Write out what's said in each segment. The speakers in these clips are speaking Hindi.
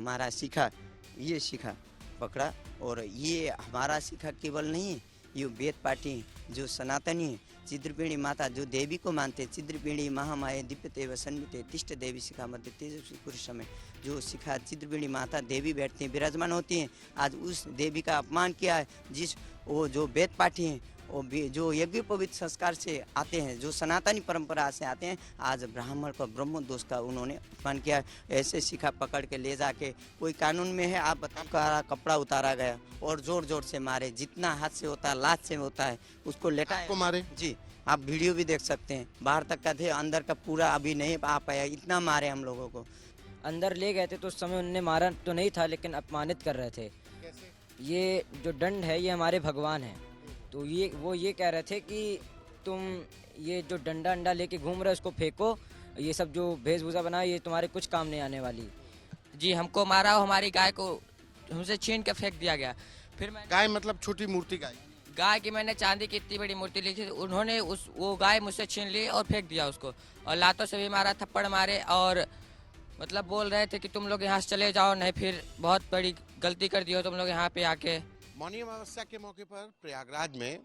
हमारा शिखा, ये शिखा पकड़ा। और ये हमारा शिखा केवल नहीं, ये वेद पाठी जो सनातनी है, चिद्रपीणी माता जो देवी को मानते हैं, चिद्रपीणी महामाया दिव्यते सन्निते तिष्ठ देवी शिखा मध्य तेजस्वी पुरुष में, जो शिखा चिद्रपीणी माता देवी बैठती हैं, विराजमान होती हैं। आज उस देवी का अपमान किया है, जिस वो जो वेद पाठी हैं, वो जो यज्ञ पवित्र संस्कार से आते हैं, जो सनातनी परंपरा से आते हैं, आज ब्राह्मण का ब्रह्म दोष का उन्होंने अपमान किया। ऐसे शिखा पकड़ के ले जाके कोई कानून में है, आप बताओ, कपड़ा उतारा गया और जोर जोर से मारे, जितना हाथ से होता है, लात से होता है, उसको लेटा को मारे जी। आप वीडियो भी देख सकते हैं, बाहर तक का थे, अंदर का पूरा अभी नहीं आ पाया, इतना मारे हम लोगों को। अंदर ले गए थे तो उस समय उनने मारा तो नहीं था, लेकिन अपमानित कर रहे थे। ये जो दंड है ये हमारे भगवान है, तो वो ये कह रहे थे कि तुम ये जो डंडा अंडा लेके घूम रहे हो इसको फेंको, ये सब जो वेशभूषा बना ये तुम्हारे कुछ काम नहीं आने वाली। जी हमको मारा, हमारी गाय को हमसे छीन के फेंक दिया गया। फिर मैं गाय मतलब छोटी मूर्ति गाय की मैंने चांदी की इतनी बड़ी मूर्ति ली थी, उन्होंने वो गाय मुझसे छीन ली और फेंक दिया उसको, और लातों से भी मारा, थप्पड़ मारे, और मतलब बोल रहे थे कि तुम लोग यहाँ से चले जाओ, नहीं फिर बहुत बड़ी गलती कर दी हो तुम लोग यहाँ पे आके। मौनी अमावस्या के मौके पर प्रयागराज में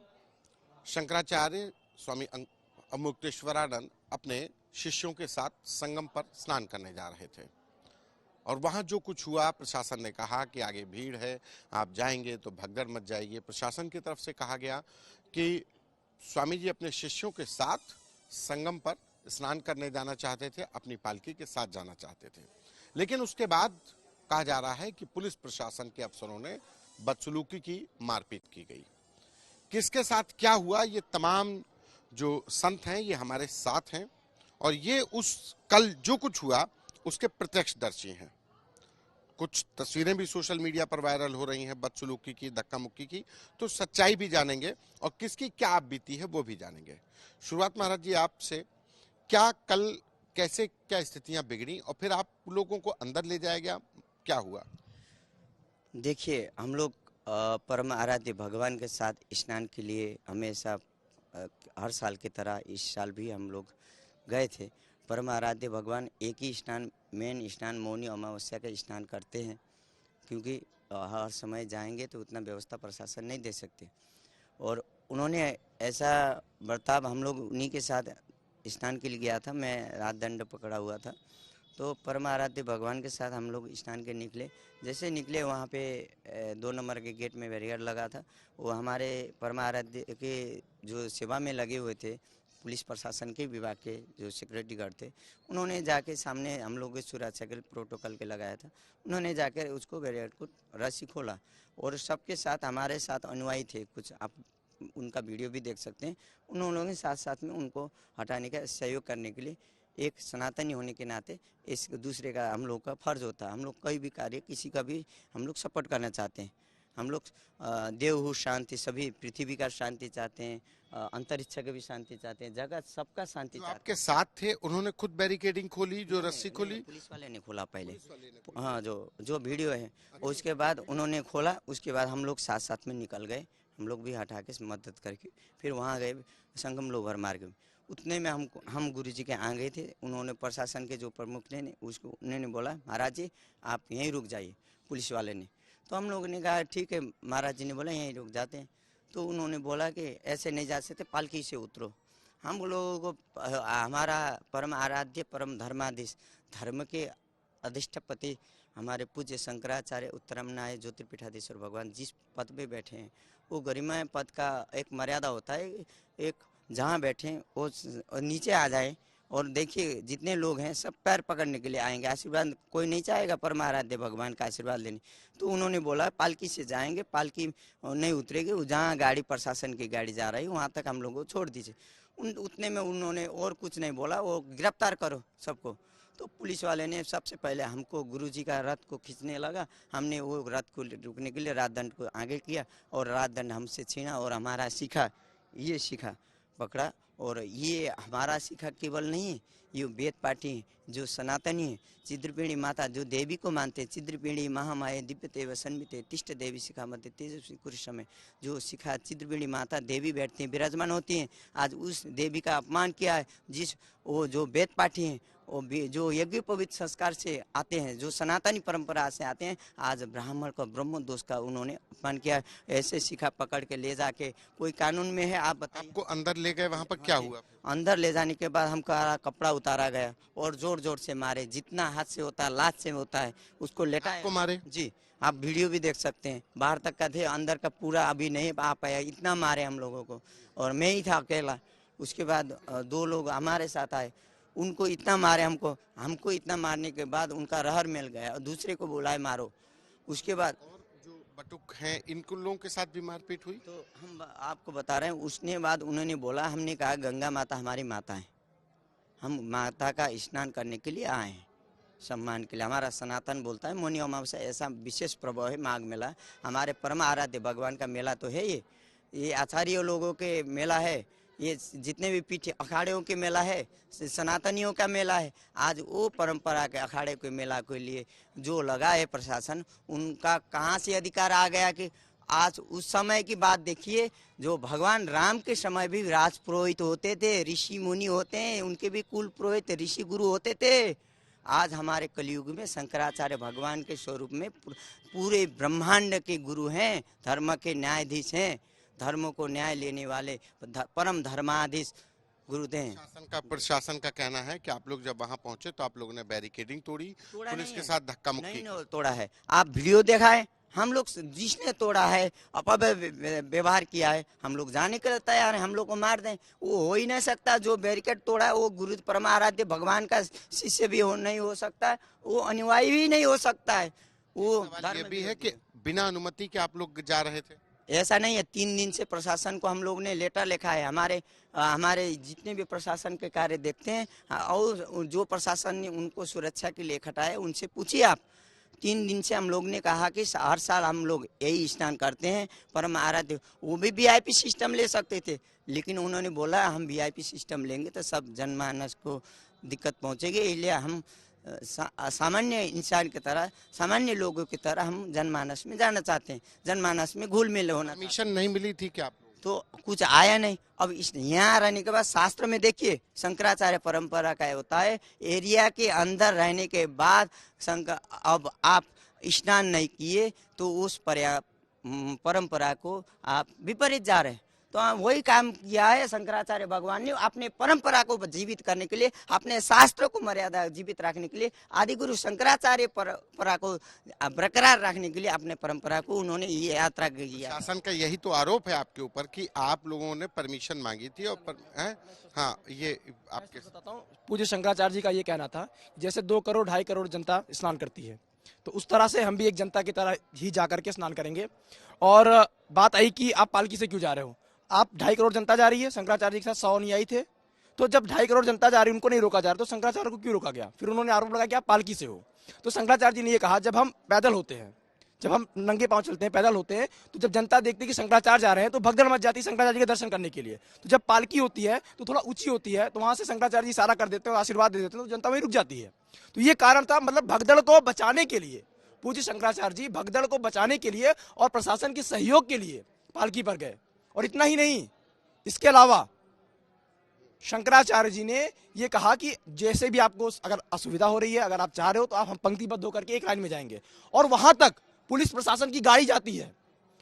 शंकराचार्य स्वामी अमुक्तेश्वरानंद अपने शिष्यों के साथ संगम पर स्नान करने जा रहे थे, और वहां जो कुछ हुआ, प्रशासन ने कहा कि आगे भीड़ है, आप जाएंगे तो भगदड़ मच जाएगी। प्रशासन की तरफ से कहा गया कि स्वामी जी अपने शिष्यों के साथ संगम पर स्नान करने जाना चाहते थे, अपनी पालकी के साथ जाना चाहते थे, लेकिन उसके बाद कहा जा रहा है कि पुलिस प्रशासन के अफसरों ने बदसलूकी की, मारपीट की गई। किसके साथ क्या हुआ, ये तमाम जो संत हैं ये हमारे साथ हैं, और ये उस कल जो कुछ हुआ उसके प्रत्यक्षदर्शी हैं। कुछ तस्वीरें भी सोशल मीडिया पर वायरल हो रही हैं बदसलूकी की, धक्का मुक्की की, तो सच्चाई भी जानेंगे और किसकी क्या आप बीती है वो भी जानेंगे। शुरुआत महाराज जी आपसे, क्या कल कैसे क्या स्थितियां बिगड़ी और फिर आप लोगों को अंदर ले जाया गया, क्या हुआ? देखिए, हम लोग परम आराध्य भगवान के साथ स्नान के लिए हमेशा हर साल की तरह इस साल भी हम लोग गए थे। परम आराध्य भगवान एक ही स्नान, मेन स्नान मौनी अमावस्या का स्नान करते हैं, क्योंकि हर समय जाएंगे तो उतना व्यवस्था प्रशासन नहीं दे सकते, और उन्होंने ऐसा बर्ताव, हम लोग उन्हीं के साथ स्नान के लिए गया था, मैं रात दंड पकड़ा हुआ था, तो परम आराध्य भगवान के साथ हम लोग स्नान के निकले। जैसे निकले वहाँ पे 2 नंबर के गेट में बैरियर लगा था, वो हमारे परम आराध्य के जो सेवा में लगे हुए थे, पुलिस प्रशासन के विभाग के जो सिक्योरिटी गार्ड थे, उन्होंने जाके सामने हम लोग के सुरक्षा के प्रोटोकॉल के लगाया था, उन्होंने जाकर उसको बैरियर को रस्सी खोला, और सबके साथ हमारे साथ अनुयायी थे कुछ, आप उनका वीडियो भी देख सकते हैं, उन लोगों के साथ साथ में उनको हटाने का सहयोग करने के लिए, एक सनातनी होने के नाते इस दूसरे का हम लोग का फर्ज होता है। हम लोग कोई भी कार्य किसी का भी हम लोग सपोर्ट करना चाहते हैं। हम लोग देवहु शांति, सभी पृथ्वी का शांति चाहते हैं, अंतरिक्ष का भी शांति चाहते हैं, जगत सबका शांति चाहते हैं। आपके साथ थे, उन्होंने खुद बैरिकेडिंग खोली, जो रस्सी खोली पुलिस वाले ने खोला पहले, हाँ, जो वीडियो है, उसके बाद उन्होंने खोला, उसके बाद हम लोग साथ साथ में निकल गए, हम लोग भी हटा के मदद करके फिर वहाँ गए संगम लोभर मार्ग में। उतने में हम गुरु जी के आ गए थे, उन्होंने प्रशासन के जो प्रमुख ने उसको उन्होंने बोला, महाराज जी आप यहीं रुक जाइए, पुलिस वाले ने। तो हम लोगों ने कहा ठीक है, महाराज जी ने बोला यहीं रुक जाते हैं। तो उन्होंने बोला कि ऐसे नहीं जा सकते, पालकी से उतरो। हम लोगों को हमारा परम आराध्य परम धर्माधीश, धर्म के अधिष्ठपति हमारे पूज्य शंकराचार्य उत्तरमनाय ज्योतिर्पीठाधीश्वर भगवान जिस पद पे बैठे हैं, वो गरिमा पद का एक मर्यादा होता है, एक जहाँ बैठे वो नीचे आ जाए, और देखिए जितने लोग हैं सब पैर पकड़ने के लिए आएंगे, आशीर्वाद कोई नहीं चाहेगा परम आराध्य भगवान का आशीर्वाद लेने। तो उन्होंने बोला पालकी से जाएंगे, पालकी नहीं उतरेगी, जहाँ गाड़ी प्रशासन की गाड़ी जा रही है वहाँ तक हम लोगों को छोड़ दीजिए। उतने में उन्होंने और कुछ नहीं बोला, वो गिरफ्तार करो सबको। तो पुलिस वाले ने सबसे पहले हमको गुरुजी का रथ को खींचने लगा, हमने वो रथ को रुकने के लिए रात दंड को आगे किया, और रात दंड हमसे छीना, और हमारा शिखा, ये शिखा पकड़ा। और ये हमारा शिखा केवल नहीं, ये वेद पाठी जो सनातनी है, चिद्रपीणी माता जो देवी को मानते हैं, चिद्रपीणी महामाया दिव्यते सन्निते तिष्ठ देवी शिखा मध्य तेजस्वी पुरुष में, जो शिखा चिद्रपीणी माता देवी बैठती हैं, विराजमान होती हैं। आज उस देवी का अपमान किया है, जिस वो जो वेद पाठी हैं, वो भी जो यज्ञोपवीत संस्कार से आते हैं, जो सनातनी परंपरा से आते हैं, आज ब्राह्मण का ब्रह्म दोष का उन्होंने अपमान किया। ऐसे शिखा पकड़ के ले जाके कोई कानून में है, आप बताइए। आपको अंदर ले गए, वहां पर क्या हुआ? अंदर ले जाने के बाद हमका कपड़ा उतारा गया और जोर जोर से मारे, जितना हाथ से होता है, लात से होता है, उसको लेटाए। आपको मारे? जी, आप वीडियो भी देख सकते हैं। बाहर तक का थे, अंदर का पूरा अभी नहीं आ पाया, इतना मारे हम लोगों को, और मैं ही था अकेला। उसके बाद 2 लोग हमारे साथ आए, उनको इतना मारे, हमको इतना मारने के बाद उनका रहर मिल गया और दूसरे को बुलाए मारो। उसके बाद और जो बटुक हैं, इन लोगों के साथ भी मारपीट हुई? तो हम आपको बता रहे हैं, उसने बाद उन्होंने बोला, हमने कहा गंगा माता हमारी माता है, हम माता का स्नान करने के लिए आए हैं, सम्मान के लिए। हमारा सनातन बोलता है मौनी अमावस्या ऐसा विशेष प्रभाव है, माघ मेला हमारे परम आराध्य भगवान का मेला तो है। ये आचार्य लोगों के मेला है, ये जितने भी पीछे अखाड़ों के मेला है, सनातनियों का मेला है। आज वो परंपरा के अखाड़े के मेला के लिए जो लगा है प्रशासन, उनका कहाँ से अधिकार आ गया कि आज उस समय की बात देखिए, जो भगवान राम के समय भी राज पुरोहित होते थे, ऋषि मुनि होते हैं, उनके भी कुल पुरोहित ऋषि गुरु होते थे। आज हमारे कलयुग में शंकराचार्य भगवान के स्वरूप में पूरे ब्रह्मांड के गुरु हैं, धर्म के न्यायाधीश हैं, धर्मों को न्याय लेने वाले परम धर्माधीश गुरुदेव। प्रशासन का कहना है कि आप लोग जब वहां पहुंचे तो आप लोगों ने बैरिकेडिंग तोड़ी, पुलिस के साथ धक्का मुक्की नहीं तोड़ा है। आप वीडियो देखा है, हम लोग जिसने तोड़ा है, अपव्यय व्यवहार किया है, हम लोग जाने के लिए तैयार हैं, हम लोग को मार दें। वो हो ही नहीं सकता, जो बैरिकेड तोड़ा है वो गुरु परम आराध्य भगवान का शिष्य भी नहीं हो सकता है, वो अनुयायी भी नहीं हो सकता है। वो ये भी है कि बिना अनुमति के आप लोग जा रहे थे? ऐसा नहीं है, 3 दिन से प्रशासन को हम लोग ने लेटर लिखा है। हमारे जितने भी प्रशासन के कार्य देखते हैं, और जो प्रशासन ने उनको सुरक्षा के लिए इकट्ठा है, उनसे पूछिए आप। 3 दिन से हम लोग ने कहा कि हर साल हम लोग यही स्नान करते हैं, परम आराध्य। वो भी VIP सिस्टम ले सकते थे, लेकिन उन्होंने बोला हम VIP सिस्टम लेंगे तो सब जनमानस को दिक्कत पहुंचेगी, इसलिए हम सामान्य इंसान की तरह, सामान्य लोगों की तरह हम जनमानस में जाना चाहते हैं, जनमानस में घुल मिल होना। परमिशन नहीं मिली थी क्या आप लोग? तो कुछ आया नहीं। अब इस यहाँ रहने के बाद शास्त्र में देखिए, शंकराचार्य परंपरा का होता है, एरिया के अंदर रहने के बाद अब आप स्नान नहीं किए तो उस परंपरा को आप विपरीत जा रहे हैं। तो वही काम किया है शंकराचार्य भगवान ने, अपने परंपरा को जीवित करने के लिए, अपने शास्त्र को मर्यादा जीवित रखने के लिए, आदि गुरु शंकराचार्य परंपरा को बरकरार रखने के लिए अपने परंपरा को उन्होंने ये यात्रा की। शासन का यही तो आरोप है आपके ऊपर कि आप लोगों ने परमिशन मांगी थी और हाँ, ये आपके बताता हूँ। पूज्य शंकराचार्य जी का ये कहना था, जैसे 2 करोड़ 2.5 करोड़ जनता स्नान करती है, तो उस तरह से हम भी एक जनता की तरह ही जा करके स्नान करेंगे। और बात आई कि आप पालकी से क्यों जा रहे हो, आप 2.5 करोड़ जनता जा रही है, शंकराचार्य जी के साथ 100 अनुयायी थे, तो जब 2.5 करोड़ जनता जा रही है, उनको नहीं रोका जा रहा, तो शंकराचार्य को क्यों रोका गया? फिर उन्होंने आरोप लगाया कि आप पालकी से हो। तो शंकराचार्य जी ने ये कहा, जब हम पैदल होते हैं, जब हम नंगे पांव चलते हैं, पैदल होते हैं, तो जब जनता देखती है कि शंकराचार्य जा रहे हैं तो भगदड़ मच जाती है शंकराचार्य जी के दर्शन करने के लिए। तो जब पालकी होती है तो थोड़ा ऊंची होती है, तो वहां से शंकराचार्य जी इशारा कर देते हैं, आशीर्वाद दे देते हैं, तो जनता वहीं रुक जाती है। तो ये कारण था, मतलब भगदड़ को बचाने के लिए पूज्य शंकराचार्य जी भगदड़ को बचाने के लिए और प्रशासन के सहयोग के लिए पालकी पर गए। और इतना ही नहीं, इसके अलावा शंकराचार्य जी ने यह कहा कि जैसे भी आपको अगर असुविधा हो रही है, अगर आप चाह रहे हो, तो आप हम पंक्तिबद्ध होकर के एक लाइन में जाएंगे। और वहां तक पुलिस प्रशासन की गाड़ी जाती है।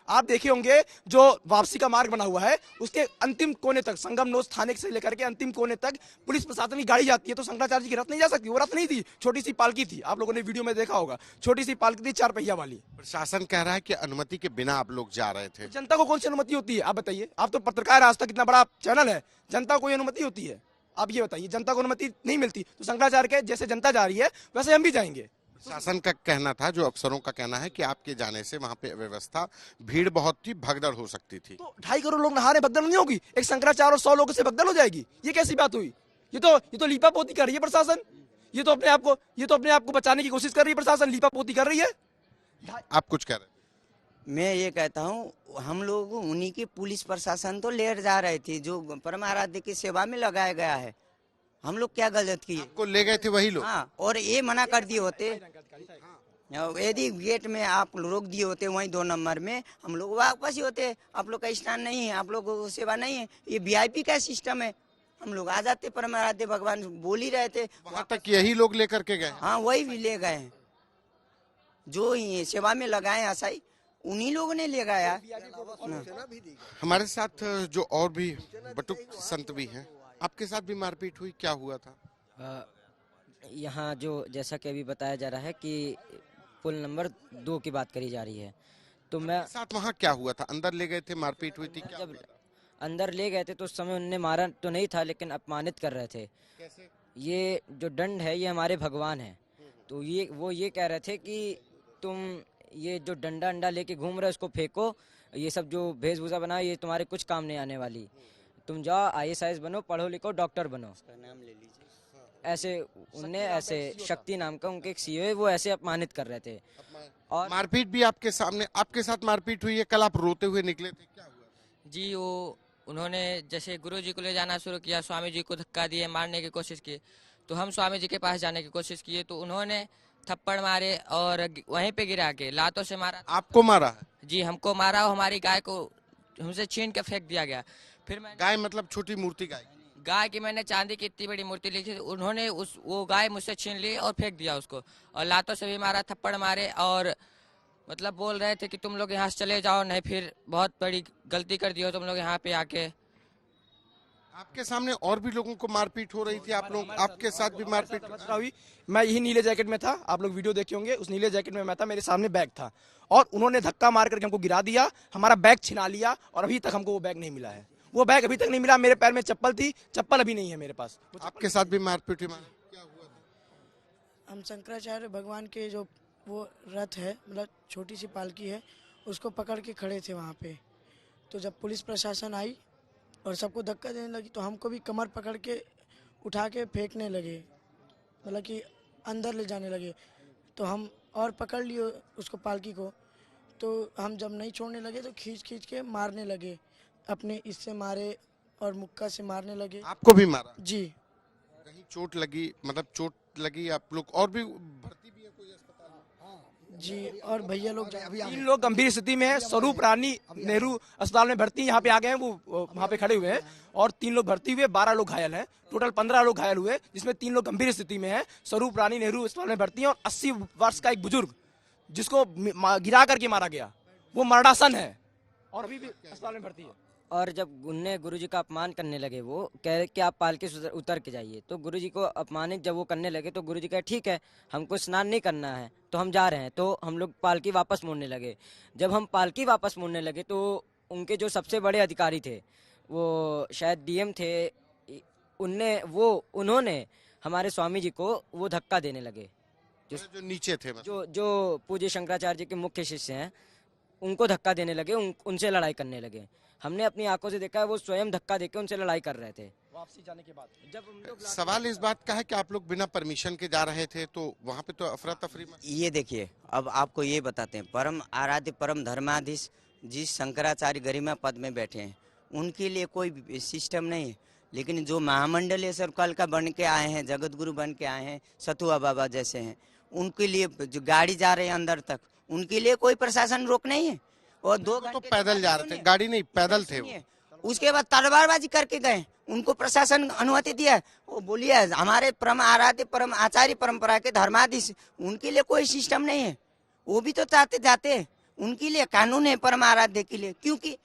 आप देखे होंगे जो वापसी का मार्ग बना हुआ है, उसके अंतिम कोने तक, संगम नोस थाने से लेकर के अंतिम कोने तक पुलिस प्रशासन की गाड़ी जाती है। तो शंकराचार्य जी की रथ नहीं जा सकती, वो रथ नहीं थी, छोटी सी पालकी थी। आप लोगों ने वीडियो में देखा होगा, छोटी सी पालकी थी, 4 पहिया वाली। प्रशासन कह रहा है कि अनुमति के बिना आप लोग जा रहे थे। जनता को कौन सी अनुमति होती है, आप बताइए? आप तो पत्रकार, आज तक इतना बड़ा चैनल है, जनता को अनुमति होती है? आप ये बताइए, जनता को अनुमति नहीं मिलती तो शंकराचार्य के जैसे जनता जा रही है वैसे हम भी जाएंगे। शासन का कहना था, जो अफसरों का कहना है कि आपके जाने से वहां पे व्यवस्था, भीड़ बहुत थी, भगदड़ हो सकती थी। तो 2.5 करोड़ लोग नहा रहे, भगदड़ नहीं होगी? एक शंकराचार्य और 100 लोगों से भगदड़ हो जाएगी? ये कैसी बात हुई? ये तो लीपापोती कर रही है प्रशासन। ये तो अपने आप को बचाने की कोशिश कर रही है प्रशासन, लीपापोती कर रही है। आप कुछ कह रहे हैं? मैं ये कहता हूँ, हम लोग उन्हीं की पुलिस प्रशासन तो ले जा रहे थे, जो परम आराध्य की सेवा में लगाया गया है। हम लोग क्या गलत किए? आपको ले गए थे वही लोग? हाँ, और ये मना कर दिए होते, यदि गेट में आप रोक दिए होते, वहीं 2 नंबर में हम लोग वापस ही होते। आप लोग का स्नान नहीं है, आप लोगों को सेवा नहीं है, ये VIP का सिस्टम है। हम लोग आ जाते, परम आराध्य भगवान बोल ही रहे थे। वहां तक यही लोग लेकर के गए? हाँ, वही भी ले गए हैं, जो ही सेवा में लगाए असाई उन्हीं लोगों ने ले गया। हमारे साथ जो और भी बटुक संत भी हैं, आपके साथ भी मारपीट हुई, क्या हुआ था? यहाँ जो जैसा कि अभी बताया जा रहा है कि पुल नंबर 2 की बात करी जा रही है, तो मैं साथ वहाँ क्या हुआ था? अंदर ले गए थे, मारपीट हुई थी, क्या जब हुआ था? अंदर ले गए थे तो उस समय उनने मारा तो नहीं था, लेकिन अपमानित कर रहे थे। कैसे? ये जो दंड है ये हमारे भगवान है, तो ये कह रहे थे कि तुम ये जो डंडा अंडा लेके घूम रहे हो इसको फेंको, ये सब जो वेशभूषा बना ये तुम्हारे कुछ काम नहीं आने वाली, तुम जाओ IAS बनो, पढ़ो लिखो, डॉक्टर बनो। नाम ले लीजिए। ऐसे उनने ऐसे शक्ति नाम का उनके एक CEO है, वो ऐसे अपमानित कर रहे थे। और मारपीट भी आपके सामने, आपके साथ मारपीट हुई है, कल आप रोते हुए निकले थे, क्या हुआ? जी वो उन्होंने जैसे गुरु जी को ले जाना शुरू किया, स्वामी जी को धक्का दिए, मारने की कोशिश की, तो हम स्वामी जी के पास जाने की कोशिश किए तो उन्होंने थप्पड़ मारे और वहीं पे गिरा के लातों से मारा। आपको मारा है? जी हमको मारा और हमारी गाय को हमसे छीन के फेंक दिया गया। फिर मैं गाय मतलब छोटी मूर्ति गाय? गाय की मैंने चांदी की इतनी बड़ी मूर्ति ली थी, उन्होंने वो गाय मुझसे छीन ली और फेंक दिया उसको, और लातों से भी मारा, थप्पड़ मारे, और मतलब बोल रहे थे कि तुम लोग यहाँ से चले जाओ, नहीं फिर बहुत बड़ी गलती कर दी हो तुम लोग यहाँ पे आके। आपके सामने और भी लोगों को मारपीट हो रही थी, आप लोग, आपके साथ भी मारपीट? हुई। मैं यही नीले जैकेट में था, आप लोग वीडियो देखे होंगे, उस नीले जैकेट में मैं था, मेरे सामने बैग था और उन्होंने धक्का मार करके हमको गिरा दिया, हमारा बैग छिना लिया और अभी तक हमको वो बैग नहीं मिला है। वो बैग अभी तक नहीं मिला, मेरे पैर में चप्पल थी, चप्पल अभी नहीं है मेरे पास। आपके साथ भी मारपीट हुई? क्या हुआ था? हम शंकराचार्य भगवान के जो वो रथ है, मतलब छोटी सी पालकी है, उसको पकड़ के खड़े थे वहाँ पे। तो जब पुलिस प्रशासन आई और सबको धक्का देने लगी तो हमको भी कमर पकड़ के उठा के फेंकने लगे, मतलब कि अंदर ले जाने लगे। तो हम और पकड़ लिए उसको, पालकी को, तो हम जब नहीं छोड़ने लगे तो खींच खींच के मारने लगे, अपने इससे मारे और मुक्का से मारने लगे। आपको भी मारा? जी। कहीं चोट लगी, मतलब चोट लगी आप लोग? और भी भर्ती भी है कोई अस्पताल में? जी, और भैया लोग 3 लोग गंभीर स्थिति में है, स्वरूप रानी नेहरू अस्पताल में भर्ती, यहाँ पे आ गए हैं, वो वहाँ पे खड़े हुए हैं, और 3 लोग भर्ती हुए, 12 लोग घायल हैं, टोटल 15 लोग घायल हुए, जिसमें 3 लोग गंभीर स्थिति में है। स्वरूप रानी नेहरू अस्पताल में भर्ती है, और 80 वर्ष का एक बुजुर्ग जिसको गिरा करके मारा गया, वो मरणासन है और अभी भी अस्पताल में भर्ती है। और जब उनने गुरुजी का अपमान करने लगे, वो कह रहे कि आप पालकी से उतर के जाइए, तो गुरुजी को अपमानित जब वो करने लगे तो गुरुजी कहे ठीक है, हमको स्नान नहीं करना है तो हम जा रहे हैं। तो हम लोग पालकी वापस मोड़ने लगे। जब हम पालकी वापस मोड़ने लगे तो उनके जो सबसे बड़े अधिकारी थे, वो शायद DM थे, उन्होंने हमारे स्वामी जी को वो धक्का देने लगे, जो नीचे थे, जो पूज्य शंकराचार्य जी के मुख्य शिष्य हैं, उनको धक्का देने लगे, उनसे लड़ाई करने लगे। हमने अपनी आंखों से देखा है, वो स्वयं धक्का देके उनसे लड़ाई कर रहे थे। वापसी जाने के बाद जब हम लोग सवाल इस बात का है कि आप लोग बिना परमिशन के जा रहे थे, तो वहाँ पे तो अफरा तफरी में। ये देखिए, अब आपको ये बताते हैं, परम आराध्य परम धर्माधीश जिस शंकराचार्य गरिमा पद में बैठे हैं, उनके लिए कोई सिस्टम नहीं है। लेकिन जो महामंडलीय सर्कल का बन के आए हैं, जगत गुरु बन के आए हैं, सतुआ बाबा जैसे हैं, उनके लिए जो गाड़ी जा रहे हैं अंदर तक, उनके लिए कोई प्रशासन रोक नहीं है। और 2 घंटे तो पैदल जा रहे थे, गाड़ी नहीं, पैदल थे वो। उसके बाद तलवारबाजी करके गए, उनको प्रशासन अनुमति दिया। वो बोलिए हमारे परम आराध्य परम आचार्य परंपरा के धर्माधीश, उनके लिए कोई सिस्टम नहीं है। वो भी तो चाहते जाते, उनके लिए कानून है परम आराध्य के लिए, क्योंकि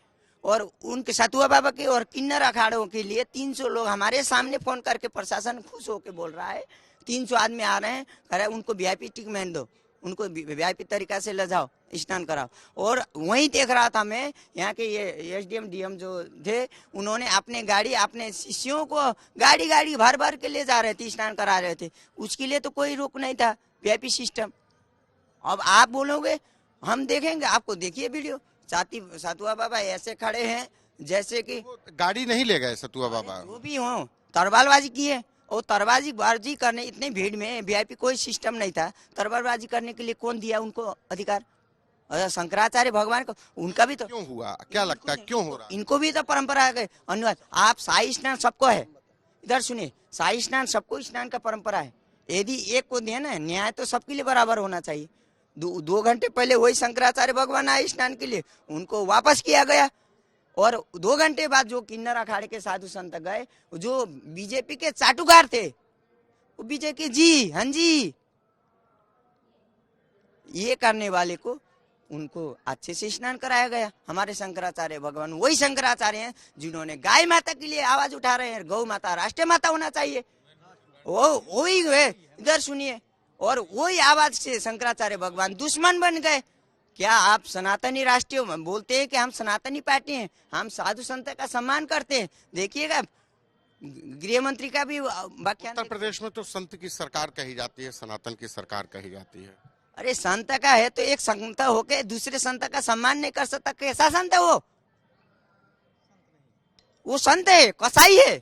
और उनके सतुआ बाबा के और किन्नर अखाड़ों के लिए 300 लोग हमारे सामने फोन करके प्रशासन खुश होके बोल रहा है 300 आदमी आ रहे हैं, कह रहे उनको VIP ट्रीटमेंट दो, उनको VIP तरीका से ले जाओ, स्नान कराओ। और वहीं देख रहा था मैं, यहाँ के ये SDM DM जो थे, उन्होंने अपने गाड़ी अपने शिष्यों को गाड़ी भर भर के ले जा रहे थे, स्नान करा रहे थे। उसके लिए तो कोई रोक नहीं था, VIP सिस्टम। अब आप बोलोगे हम देखेंगे, आपको देखिए वीडियो, सतुआ बाबा ऐसे खड़े हैं जैसे कि गाड़ी नहीं ले गए सतुआ बाबा, जो भी हो तरबालबाजी की है। और तरबाजी करने इतने भीड़ में VIP कोई सिस्टम नहीं था, तरबारबाजी करने के लिए कौन दिया उनको अधिकार? शंकराचार्य भगवान को, उनका भी तो क्यों हुआ? क्या लगता है क्यों हो रहा? इनको भी तो परंपरा है अनुवाद। आप शाही स्नान सबको है, इधर सुनिए, शाही स्नान सबको स्नान का परंपरा है। यदि एक को दिया ना न्याय, तो सबके लिए बराबर होना चाहिए। 2 घंटे पहले वही शंकराचार्य भगवान आए स्नान के लिए, उनको वापस किया गया। और 2 घंटे बाद जो किन्नर अखाड़े के साधु संत गए, जो बीजेपी के चाटुकार थे, वो बीजेपी जी, हाँ जी, ये करने वाले को उनको अच्छे से स्नान कराया गया। हमारे शंकराचार्य भगवान वही शंकराचार्य हैं जिन्होंने गाय माता के लिए आवाज उठा रहे हैं। गौ माता राष्ट्रीय माता होना चाहिए, वो वही है। इधर सुनिए, और वही आवाज से शंकराचार्य भगवान दुश्मन बन गए। क्या आप सनातनी राष्ट्रीय बोलते हैं कि हम सनातनी पार्टी हैं, हम साधु संत का सम्मान करते हैं। देखिएगा गृह मंत्री का भी व्याख्यान। उत्तर प्रदेश में तो संत की सरकार कही जाती है, सनातन की सरकार कही जाती है। अरे संत का है तो एक संत होके दूसरे संत का सम्मान नहीं कर सकता, कैसा संत है वो संत है, कसाई है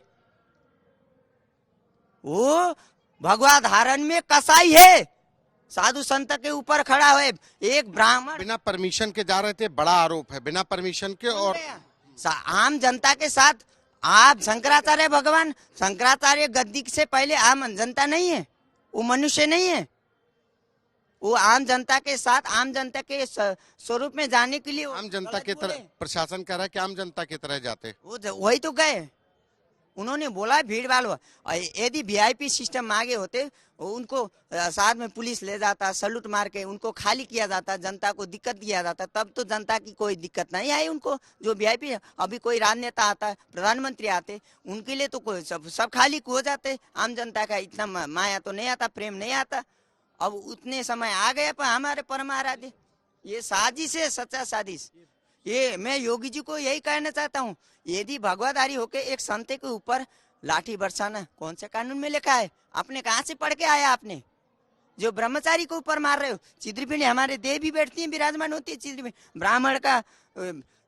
वो, भगवा धारण में कसाई है। साधु संत के ऊपर खड़ा है एक ब्राह्मण, बिना परमिशन के जा रहे थे, बड़ा आरोप है, बिना परमिशन के। और आम जनता के साथ आप शंकराचार्य भगवान, शंकराचार्य गद्दी से पहले आम जनता नहीं है, वो मनुष्य नहीं है। वो आम जनता के साथ, आम जनता के स्वरूप में जाने के लिए आम जनता की तरह प्रशासन कह रहा है कि आम जनता की तरह जाते, वो वही तो गए। उन्होंने बोला भीड़ भाड़, यदि वीआईपी सिस्टम मांगे होते उनको साथ में पुलिस ले जाता, सलूट मार के उनको खाली किया जाता, जनता को दिक्कत दिया जाता, तब तो जनता की कोई दिक्कत नहीं आई उनको। जो वीआईपी अभी कोई राजनेता आता, प्रधानमंत्री आते, उनके लिए तो कोई सब खाली हो जाते। आम जनता का इतना माया तो नहीं आता, प्रेम नहीं आता। अब उतने समय आ गए पर हमारे परम आराध्य, ये साजिश है, सच्चा साजिश। ये मैं योगी जी को यही कहना चाहता हूँ, यदि भगवाधारी होके एक संत के ऊपर लाठी बरसाना कौन से कानून में लिखा है? आपने कहाँ से पढ़ के आया? आपने जो ब्रह्मचारी को ऊपर मार रहे हो। चिद्रपिंडी हमारे देवी बैठती है, विराजमान होती है चिद्रपिंडी। ब्राह्मण का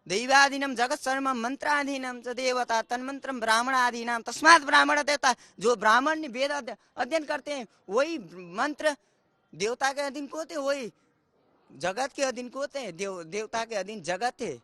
दैवाधीनम जगत सर्वम मंत्राधीनम च देवता तन्मंत्रम ब्राह्मणाधीनम तस्मात् ब्राह्मण देवता। जो ब्राह्मण ने वेद अध्ययन करते हैं वही मंत्र देवता के अधीन को होते, वही जगत के अधीन को होते हैं। देवता के अधीन जगत है,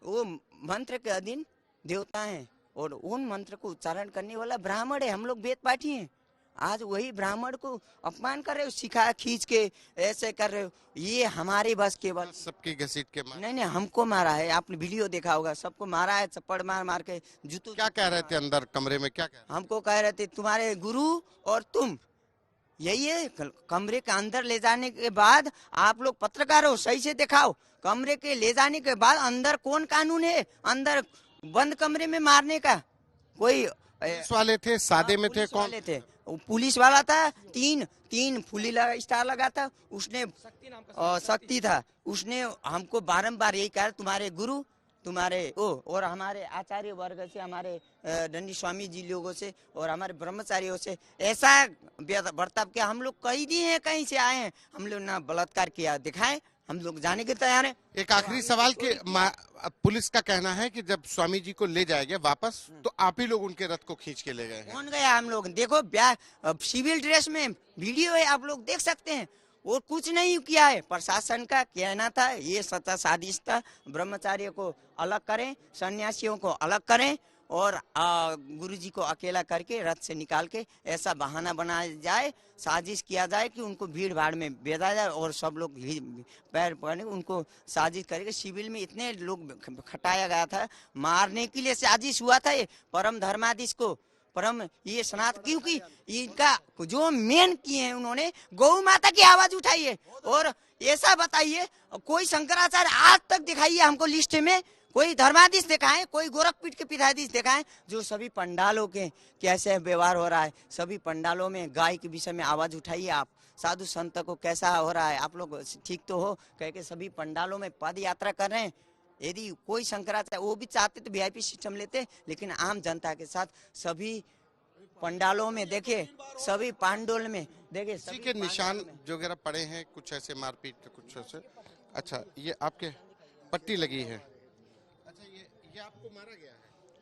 वो मंत्र के अधीन देवता है, और उन मंत्र को उच्चारण करने वाला ब्राह्मण है। हम लोग वेद पाठी हैं, आज वही ब्राह्मण को अपमान कर रहे हो, सिखा खींच के ऐसे कर रहे हो। ये हमारे बस केवल सबकी घसीट के मार। नहीं, हमको मारा है, आपने वीडियो देखा होगा, सबको मारा है, चप्पड़ मार मार के जूतों। क्या कह रहे थे अंदर कमरे में? क्या कह रहे? हमको कह रहे थे तुम्हारे गुरु और तुम यही है। कमरे के अंदर ले जाने के बाद आप लोग पत्रकार हो, सही से दिखाओ। कमरे के ले जाने के बाद अंदर कौन कानून है अंदर बंद कमरे में मारने का? कोई पुलिस वाले थे, सादे में थे, कौन थे? पुलिस वाला था, तीन फुली स्टार लगा था, उसने शक्ति था, उसने हमको बारंबार यही कहा तुम्हारे गुरु तुम्हारे और हमारे आचार्य वर्ग से, हमारे दंडी स्वामी जी लोगों से और हमारे ब्रह्मचारियों से ऐसा बर्ताव किया। हम लोग कई दिन है, कहीं से आए हैं, हम लोग ना बलात्कार किया, दिखाएं, हम लोग जाने के तैयार हैं। एक आखिरी सवाल कि पुलिस का कहना है कि जब स्वामी जी को ले जाएंगे वापस तो आप ही लोग उनके रथ को खींच के ले गए हैं। कौन गया? हम लोग देखो, सिविल ड्रेस में वीडियो है, आप लोग देख सकते हैं। वो कुछ नहीं किया है। प्रशासन का कहना था ये सच्चा साजिश था, ब्रह्मचार्य को अलग करें, सन्यासियों को अलग करें और गुरुजी को अकेला करके रथ से निकाल के ऐसा बहाना बनाया जाए, साजिश किया जाए कि उनको भीड़ भाड़ में भेजा जाए और सब लोग पैर पकड़ने उनको साजिश करके। सिविल में इतने लोग खटाया गया था, मारने के लिए साजिश हुआ था। ये परम धर्माधीश को, परम ये सनातन, क्योंकि इनका जो मेन किए हैं उन्होंने गौ माता की आवाज उठाई है। और ऐसा बताइए कोई शंकराचार्य आज तक दिखाइए हमको लिस्ट में, कोई धर्माधीश दिखाएं, कोई गोरखपीठ के पीठाधीश दिखाएं जो सभी पंडालों के कैसे व्यवहार हो रहा है। सभी पंडालों में गाय के विषय में आवाज उठाइए आप, साधु संत को कैसा हो रहा है, आप लोग ठीक तो हो कह के सभी पंडालों में पद यात्रा कर रहे हैं। यदि कोई शंकराचार्य वो भी चाहते तो वीआईपी सिस्टम लेते, लेकिन आम जनता के साथ सभी पंडालों में देखे, सभी पांडोल में देखे, किसी के निशान जो वगैरह पड़े हैं, कुछ ऐसे मारपीट कुछ ऐसे। अच्छा, ये आपके पट्टी लगी है। अच्छा, ये आपको मारा गया है?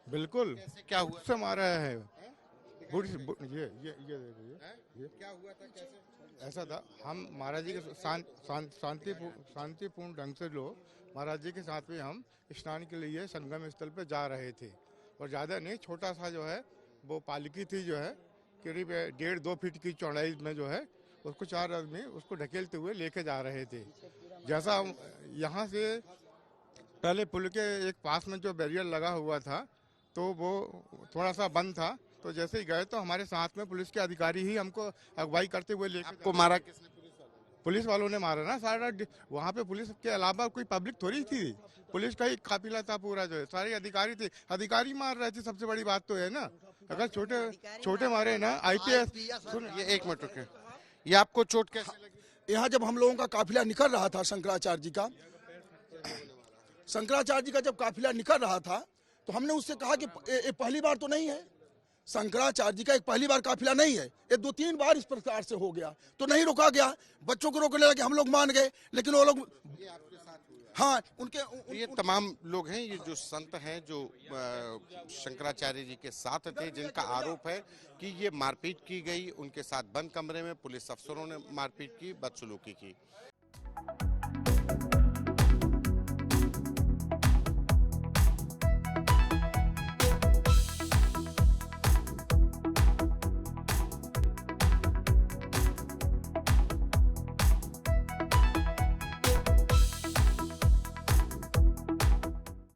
बिल्कुल। कैसे, क्या हुआ? से मारा है। ये क्या हुआ था? कैसे? ऐसा था, हम महाराज जी के शांतिपूर्ण ढंग से लोग महाराज जी के साथ में हम स्नान के लिए संगम स्थल पर जा रहे थे। और ज़्यादा नहीं, छोटा सा जो है वो पालकी थी, जो है करीब 1.5-2 फीट की चौड़ाई में, जो है उसको 4 आदमी उसको ढकेलते हुए लेके जा रहे थे। जैसा हम यहाँ से पहले पुल के एक पास में जो बैरियर लगा हुआ था तो वो थोड़ा सा बंद था, तो जैसे ही गए तो हमारे साथ में पुलिस के अधिकारी ही हमको अगवाई करते हुए लेके आपको मारा किसने? पुलिस वालों ने मारा ना सारा। वहाँ पे पुलिस के अलावा कोई पब्लिक थोड़ी थी, पुलिस का ही काफिला था पूरा, जो है सारे अधिकारी थे, अधिकारी मार रहे थे। सबसे बड़ी बात तो है ना, अगर छोटे छोटे मारे ना आईपीएस। ये एक मिनट रुके, ये आपको चोट कैसे लगी? यहाँ जब हम लोगों का काफिला निकल रहा था शंकराचार्य जी का जब काफिला निकल रहा था तो हमने उससे कहा कि ये पहली बार तो नहीं है, शंकराचार्य जी का एक पहली बार काफिला नहीं है, ये 2-3 बार इस प्रकार से हो गया, तो नहीं रोका गया। बच्चों को रोकने लगे, हम लोग मान गए, लेकिन वो लोग हाँ उनके ये तमाम लोग हैं, ये जो संत हैं जो शंकराचार्य जी के साथ थे, जिनका आरोप है कि ये मारपीट की गई, उनके साथ बंद कमरे में पुलिस अफसरों ने मारपीट की, बदसलूकी की।